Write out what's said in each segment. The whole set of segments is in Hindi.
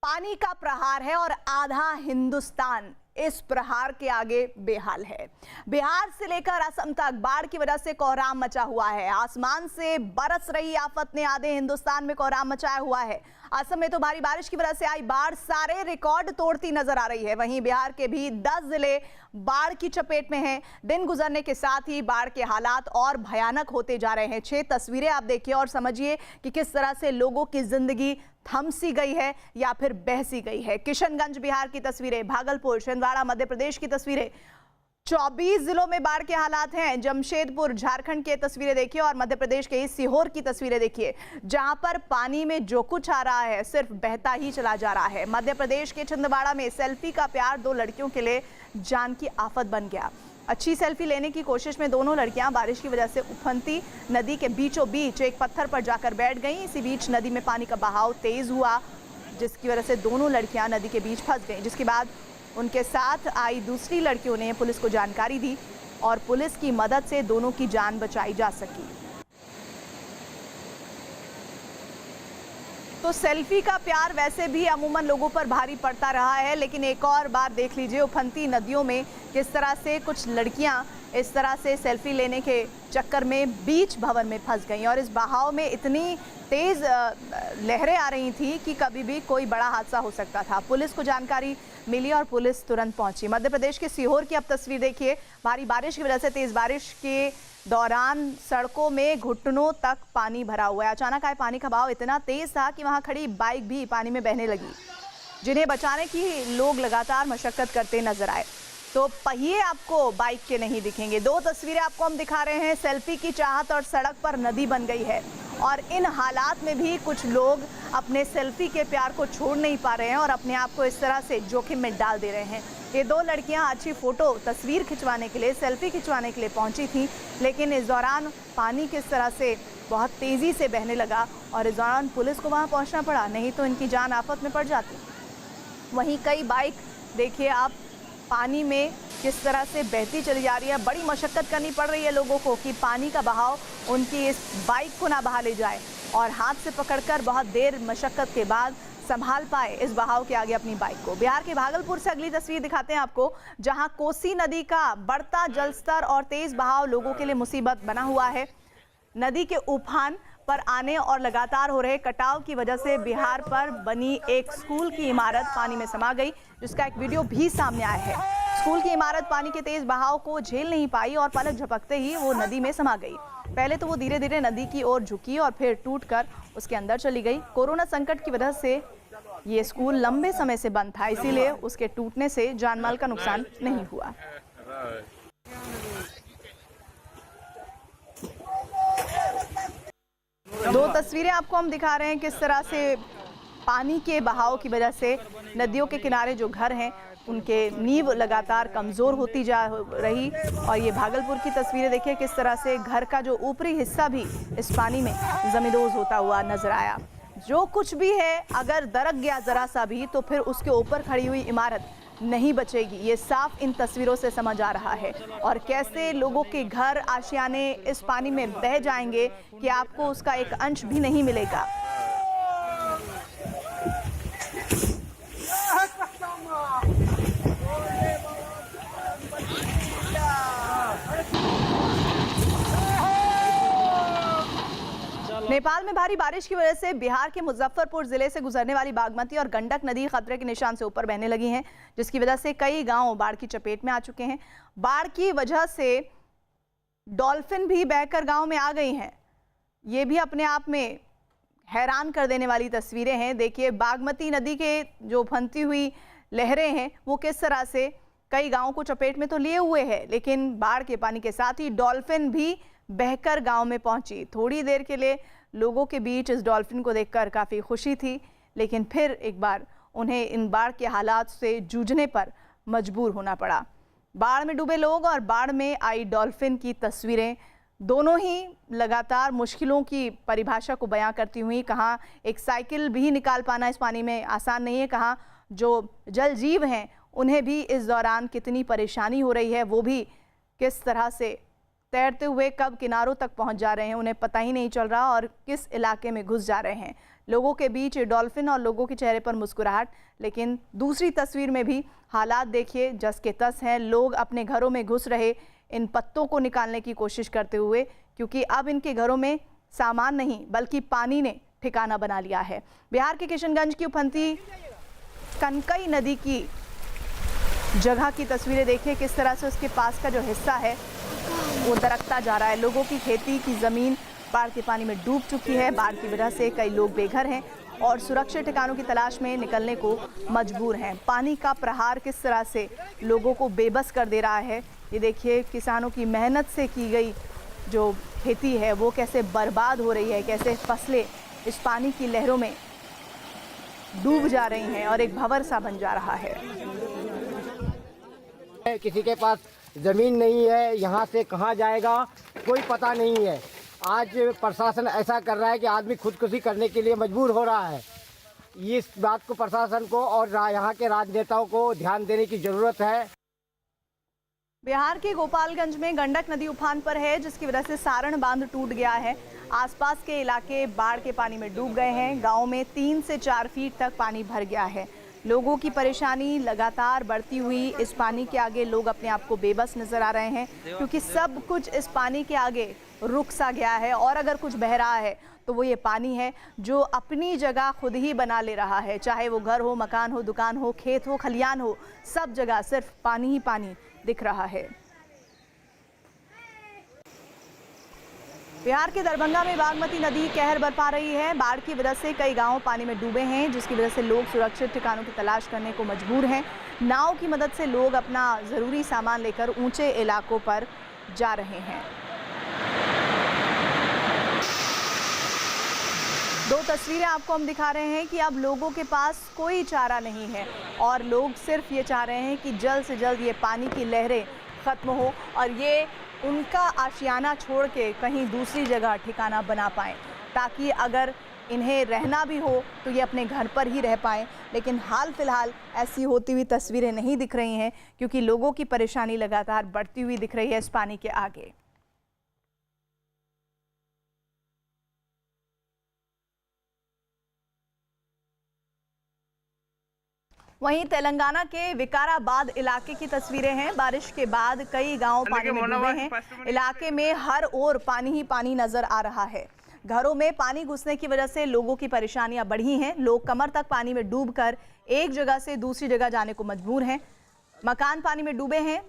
पानी का प्रहार है और आधा हिंदुस्तान इस प्रहार के आगे बेहाल है। बिहार से लेकर असम तक बाढ़ की वजह से कोहराम मचा हुआ है। आसमान से बरस रही आफत ने आधे हिंदुस्तान में कोहराम मचाया हुआ है। असम में तो भारी बारिश की वजह से आई बाढ़ सारे रिकॉर्ड तोड़ती नजर आ रही है। वहीं बिहार के भी 10 जिले बाढ़ की चपेट में हैं। दिन गुजरने के साथ ही बाढ़ के हालात और भयानक होते जा रहे हैं। 6 तस्वीरें आप देखिए और समझिए कि किस तरह से लोगों की जिंदगी थम सी गई है या फिर बह सी गई है। किशनगंज बिहार की तस्वीरें, भागलपुर, छिंदवाड़ा मध्य प्रदेश की तस्वीरें, 24 जिलों में बाढ़ के हालात हैं। जमशेदपुर झारखंड की तस्वीरें देखिए और मध्य प्रदेश के सीहोर की तस्वीरें देखिए, जहां पर पानी में जो कुछ आ रहा है सिर्फ बहता ही चला जा रहा है। मध्य प्रदेश के छिंदवाड़ा में सेल्फी का प्यार 2 लड़कियों के लिए जान की आफत बन गया। अच्छी सेल्फी लेने की कोशिश में दोनों लड़कियां बारिश की वजह से उफनती नदी के बीचों बीच एक पत्थर पर जाकर बैठ गईं। इसी बीच नदी में पानी का बहाव तेज हुआ, जिसकी वजह से दोनों लड़कियां नदी के बीच फंस गईं। जिसके बाद उनके साथ आई दूसरी लड़कियों ने पुलिस को जानकारी दी और पुलिस की मदद से दोनों की जान बचाई जा सकी। तो सेल्फी का प्यार वैसे भी अमूमन लोगों पर भारी पड़ता रहा है, लेकिन एक और बात देख लीजिए, उफनती नदियों में किस तरह से कुछ लड़कियां इस तरह से सेल्फी लेने के चक्कर में बीच भवन में फंस गईं और इस बहाव में इतनी तेज लहरें आ रही थी कि कभी भी कोई बड़ा हादसा हो सकता था। पुलिस को जानकारी मिली और पुलिस तुरंत पहुंची। मध्य प्रदेश के सीहोर की अब तस्वीर देखिए। भारी बारिश की वजह से तेज बारिश के दौरान सड़कों में घुटनों तक पानी भरा हुआ है। अचानक आए पानी का बहाव इतना तेज था कि वहां खड़ी बाइक भी पानी में बहने लगी, जिन्हें बचाने की लोग लगातार मशक्कत करते नजर आए। तो पहिए आपको बाइक के नहीं दिखेंगे। 2 तस्वीरें आपको हम दिखा रहे हैं। सेल्फी की चाहत और सड़क पर नदी बन गई है और इन हालात में भी कुछ लोग अपने सेल्फी के प्यार को छोड़ नहीं पा रहे हैं और अपने आप को इस तरह से जोखिम में डाल दे रहे हैं। ये 2 लड़कियां अच्छी फोटो तस्वीर खिंचवाने के लिए, सेल्फी खिंचवाने के लिए पहुंची थी, लेकिन इस दौरान पानी किस तरह से बहुत तेजी से बहने लगा और इस दौरान पुलिस को वहां पहुंचना पड़ा, नहीं तो इनकी जान आफत में पड़ जाती। वहीं कई बाइक देखिए आप पानी में किस तरह से बहती चली जा रही है। बड़ी मशक्कत करनी पड़ रही है लोगों को कि पानी का बहाव उनकी इस बाइक को ना बहा ले जाए और हाथ से पकड़कर बहुत देर मशक्कत के बाद संभाल पाए इस बहाव के आगे अपनी बाइक को। बिहार के भागलपुर से अगली तस्वीर दिखाते हैं आपको, जहां कोसी नदी का बढ़ता जलस्तर और तेज बहाव लोगों के लिए मुसीबत बना हुआ है। नदी के उफान पर आने और लगातार हो रहे कटाव की वजह से बिहार पर बनी एक स्कूल की इमारत पानी में समा गई, जिसका एक वीडियो भी सामने आया है। स्कूल की इमारत पानी के तेज बहाव को झेल नहीं पाई और पलक झपकते ही वो नदी में समा गई। पहले तो वो धीरे धीरे नदी की ओर झुकी और फिर टूटकर उसके अंदर चली गई। कोरोना संकट की वजह से ये स्कूल लंबे समय से बंद था, इसीलिए उसके टूटने से जानमाल का नुकसान नहीं हुआ। दो तस्वीरें आपको हम दिखा रहे हैं किस तरह से पानी के बहाव की वजह से नदियों के किनारे जो घर हैं उनके नींव लगातार कमज़ोर होती जा रही। और ये भागलपुर की तस्वीरें देखिए किस तरह से घर का जो ऊपरी हिस्सा भी इस पानी में जमींदोज होता हुआ नजर आया। जो कुछ भी है अगर दरक गया ज़रा सा भी तो फिर उसके ऊपर खड़ी हुई इमारत नहीं बचेगी। ये साफ इन तस्वीरों से समझ आ रहा है और कैसे लोगों के घर आशियाने इस पानी में बह जाएंगे कि आपको उसका एक अंश भी नहीं मिलेगा। नेपाल में भारी बारिश की वजह से बिहार के मुजफ्फरपुर जिले से गुजरने वाली बागमती और गंडक नदी खतरे के निशान से ऊपर बहने लगी हैं, जिसकी वजह से कई गांव बाढ़ की चपेट में आ चुके हैं। बाढ़ की वजह से डॉल्फिन भी बहकर गांव में आ गई हैं। ये भी अपने आप में हैरान कर देने वाली तस्वीरें हैं। देखिए बागमती नदी के जो उफनती हुई लहरें हैं वो किस तरह से कई गाँव को चपेट में तो लिए हुए है, लेकिन बाढ़ के पानी के साथ ही डॉल्फिन भी बहकर गांव में पहुंची। थोड़ी देर के लिए लोगों के बीच इस डॉल्फिन को देखकर काफ़ी खुशी थी, लेकिन फिर एक बार उन्हें इन बाढ़ के हालात से जूझने पर मजबूर होना पड़ा। बाढ़ में डूबे लोग और बाढ़ में आई डॉल्फिन की तस्वीरें दोनों ही लगातार मुश्किलों की परिभाषा को बयां करती हुई। कहाँ एक साइकिल भी निकाल पाना इस पानी में आसान नहीं है, कहाँ जो जल जीव हैं उन्हें भी इस दौरान कितनी परेशानी हो रही है, वो भी किस तरह से तैरते हुए कब किनारों तक पहुंच जा रहे हैं उन्हें पता ही नहीं चल रहा और किस इलाके में घुस जा रहे हैं। लोगों के बीच डॉल्फिन और लोगों के चेहरे पर मुस्कुराहट। लेकिन दूसरी तस्वीर में भी हालात देखिए जस के तस हैं। लोग अपने घरों में घुस रहे इन पत्तों को निकालने की कोशिश करते हुए, क्योंकि अब इनके घरों में सामान नहीं बल्कि पानी ने ठिकाना बना लिया है। बिहार के किशनगंज की उफनती कनकई नदी की जगह की तस्वीरें देखिए, किस तरह से उसके पास का जो हिस्सा है वो दरकता जा रहा है। लोगों की खेती की ज़मीन बाढ़ के पानी में डूब चुकी है। बाढ़ की वजह से कई लोग बेघर हैं और सुरक्षित ठिकानों की तलाश में निकलने को मजबूर हैं। पानी का प्रहार किस तरह से लोगों को बेबस कर दे रहा है, ये देखिए। किसानों की मेहनत से की गई जो खेती है वो कैसे बर्बाद हो रही है, कैसे फसलें इस पानी की लहरों में डूब जा रही हैं और एक भंवर सा बन जा रहा है। किसी के पास जमीन नहीं है, यहाँ से कहाँ जाएगा कोई पता नहीं है। आज प्रशासन ऐसा कर रहा है कि आदमी खुदकुशी करने के लिए मजबूर हो रहा है। इस बात को प्रशासन को और यहाँ के राजनेताओं को ध्यान देने की जरूरत है। बिहार के गोपालगंज में गंडक नदी उफान पर है, जिसकी वजह से सारण बांध टूट गया है। आसपास के इलाके बाढ़ के पानी में डूब गए हैं। गांव में 3 से 4 फीट तक पानी भर गया है। लोगों की परेशानी लगातार बढ़ती हुई, इस पानी के आगे लोग अपने आप को बेबस नजर आ रहे हैं, क्योंकि सब कुछ इस पानी के आगे रुक सा गया है। और अगर कुछ बह रहा है तो वो ये पानी है जो अपनी जगह खुद ही बना ले रहा है। चाहे वो घर हो, मकान हो, दुकान हो, खेत हो, खलियान हो, सब जगह सिर्फ पानी ही पानी दिख रहा है। बिहार के दरभंगा में बागमती नदी कहर बरपा रही है। बाढ़ की वजह से कई गांव पानी में डूबे हैं, जिसकी वजह से लोग सुरक्षित ठिकानों की तलाश करने को मजबूर हैं। नाव की मदद से लोग अपना ज़रूरी सामान लेकर ऊंचे इलाकों पर जा रहे हैं। 2 तस्वीरें आपको हम दिखा रहे हैं कि अब लोगों के पास कोई चारा नहीं है और लोग सिर्फ ये चाह रहे हैं कि जल्द से जल्द ये पानी की लहरें ख़त्म हो और ये उनका आशियाना छोड़ के कहीं दूसरी जगह ठिकाना बना पाएँ, ताकि अगर इन्हें रहना भी हो तो ये अपने घर पर ही रह पाएँ। लेकिन हाल फिलहाल ऐसी होती हुई तस्वीरें नहीं दिख रही हैं, क्योंकि लोगों की परेशानी लगातार बढ़ती हुई दिख रही है इस पानी के आगे। वहीं तेलंगाना के विकाराबाद इलाके की तस्वीरें हैं। बारिश के बाद कई गांव पानी में डूबे हैं। इलाके में हर ओर पानी ही पानी नजर आ रहा है। घरों में पानी घुसने की वजह से लोगों की परेशानियां बढ़ी हैं। लोग कमर तक पानी में डूबकर एक जगह से दूसरी जगह जाने को मजबूर हैं। मकान पानी में डूबे हैं।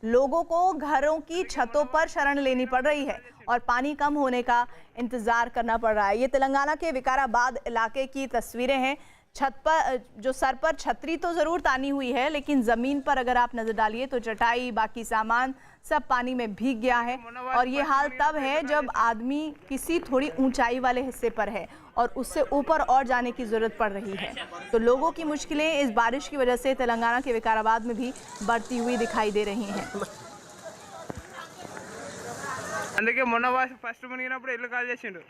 लोगों को घरों की छतों पर शरण लेनी पड़ रही है और पानी कम होने का इंतजार करना पड़ रहा है। ये तेलंगाना के विकाराबाद इलाके की तस्वीरें हैं। छत पर जो सर पर छतरी तो ज़रूर तानी हुई है, लेकिन ज़मीन पर अगर आप नज़र डालिए तो चटाई बाकी सामान सब पानी में भीग गया है। और ये हाल तब है जब आदमी किसी थोड़ी ऊंचाई वाले हिस्से पर है और उससे ऊपर और जाने की ज़रूरत पड़ रही है। तो लोगों की मुश्किलें इस बारिश की वजह से तेलंगाना के विकाराबाद में भी बढ़ती हुई दिखाई दे रही हैं। అందుకే మొన్న ఫస్ట్ మునిగినప్పుడు ఇల్లు కాల్ చేసిండు।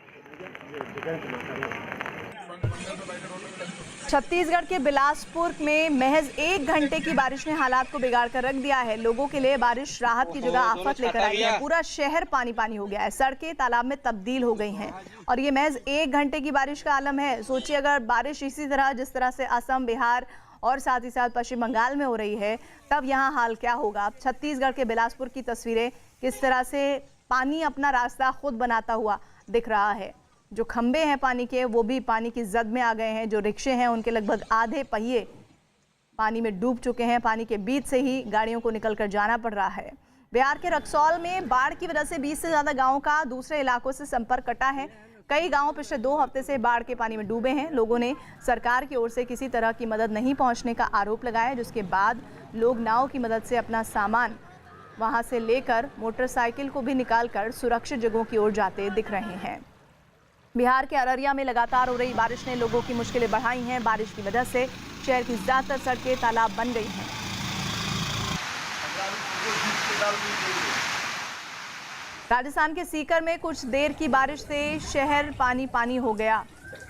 छत्तीसगढ़ के बिलासपुर में महज 1 घंटे की बारिश ने हालात को बिगाड़ कर रख दिया है। लोगों के लिए बारिश राहत की जगह आफत लेकर आई है। पूरा शहर पानी पानी हो गया है। सड़कें तालाब में तब्दील हो गई हैं और ये महज 1 घंटे की बारिश का आलम है। सोचिए अगर बारिश इसी तरह जिस तरह से असम, बिहार और साथ ही साथ पश्चिम बंगाल में हो रही है, तब यहाँ हाल क्या होगा। छत्तीसगढ़ के बिलासपुर की तस्वीरें, किस तरह से पानी अपना रास्ता खुद बनाता हुआ दिख रहा है। जो खंबे हैं पानी के वो भी पानी की जद में आ गए हैं। जो रिक्शे हैं उनके लगभग आधे पहिए पानी में डूब चुके हैं। पानी के बीच से ही गाड़ियों को निकलकर जाना पड़ रहा है। बिहार के रक्सौल में बाढ़ की वजह से 20 से ज़्यादा गांवों का दूसरे इलाकों से संपर्क कटा है। कई गांव पिछले 2 हफ्ते से बाढ़ के पानी में डूबे हैं। लोगों ने सरकार की ओर से किसी तरह की मदद नहीं पहुंचने का आरोप लगाया, जिसके बाद लोग नाव की मदद से अपना सामान वहां से लेकर मोटरसाइकिल को भी निकालकर सुरक्षित जगहों की ओर जाते दिख रहे हैं। बिहार के अररिया में लगातार हो रही बारिश ने लोगों की मुश्किलें बढ़ाई हैं। बारिश की वजह से शहर की ज़्यादातर सड़कें तालाब बन गई हैं। राजस्थान के सीकर में कुछ देर की बारिश से शहर पानी पानी हो गया।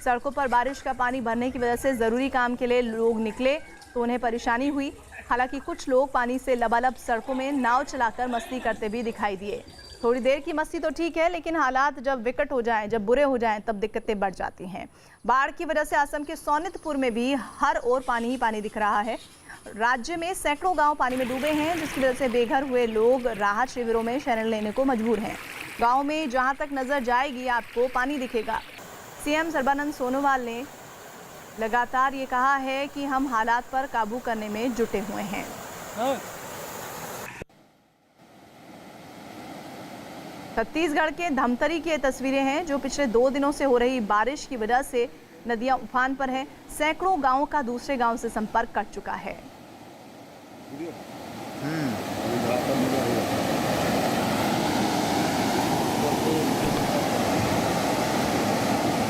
सड़कों पर बारिश का पानी भरने की वजह से ज़रूरी काम के लिए लोग निकले तो उन्हें परेशानी हुई। हालांकि कुछ लोग पानी से लबालब सड़कों में नाव चलाकर मस्ती करते भी दिखाई दिए। थोड़ी देर की मस्ती तो ठीक है, लेकिन हालात जब विकट हो जाएं, जब बुरे हो जाएं, तब दिक्कतें बढ़ जाती हैं। बाढ़ की वजह से असम के सोनितपुर में भी हर ओर पानी ही पानी दिख रहा है। राज्य में सैकड़ों गांव पानी में डूबे हैं, जिसकी वजह से बेघर हुए लोग राहत शिविरों में शरण लेने को मजबूर हैं। गाँव में जहाँ तक नजर जाएगी आपको पानी दिखेगा। सीएम सर्बानंद सोनोवाल ने लगातार ये कहा है कि हम हालात पर काबू करने में जुटे हुए हैं। छत्तीसगढ़ के धमतरी की ये तस्वीरें हैं, जो पिछले 2 दिनों से हो रही बारिश की वजह से नदियां उफान पर हैं। सैकड़ों गांवों का दूसरे गांव से संपर्क कट चुका है।